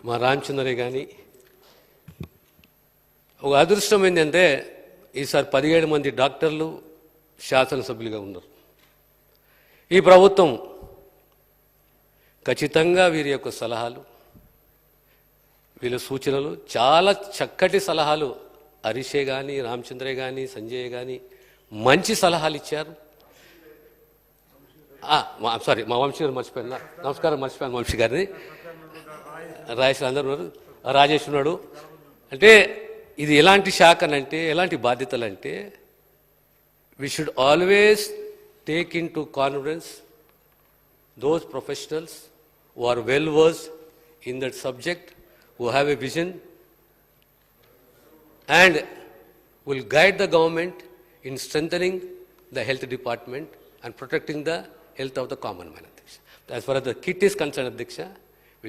మా రామచంద్రయ్య కానీ ఒక అదృష్టం ఏంటంటే ఈసారి 17 మంది డాక్టర్లు శాసనసభ్యులుగా ఉన్నారు. ఈ ప్రభుత్వం ఖచ్చితంగా వీరి యొక్క సలహాలు, వీళ్ళ సూచనలు చాలా చక్కటి సలహాలు హరీషే కానీ, రామచంద్రయ్య కానీ, సంజయ్ కానీ మంచి సలహాలు ఇచ్చారు. సారీ, మా వంశీ గారు మర్చిపోయినా, నమస్కారం, మర్చిపోయాను వంశీ గారిని. రాజేష్ అందరూ ఉన్నారు, రాజేష్ ఉన్నాడు. అంటే ఇది ఎలాంటి శాఖ అంటే, ఎలాంటి బాధ్యతలు అంటే, we should always take into confidence those professionals who are well versed in that subject, who have a vision and will guide the government in strengthening the health department and protecting the health of the common man. As far as the kit is concerned, Adhyaksha,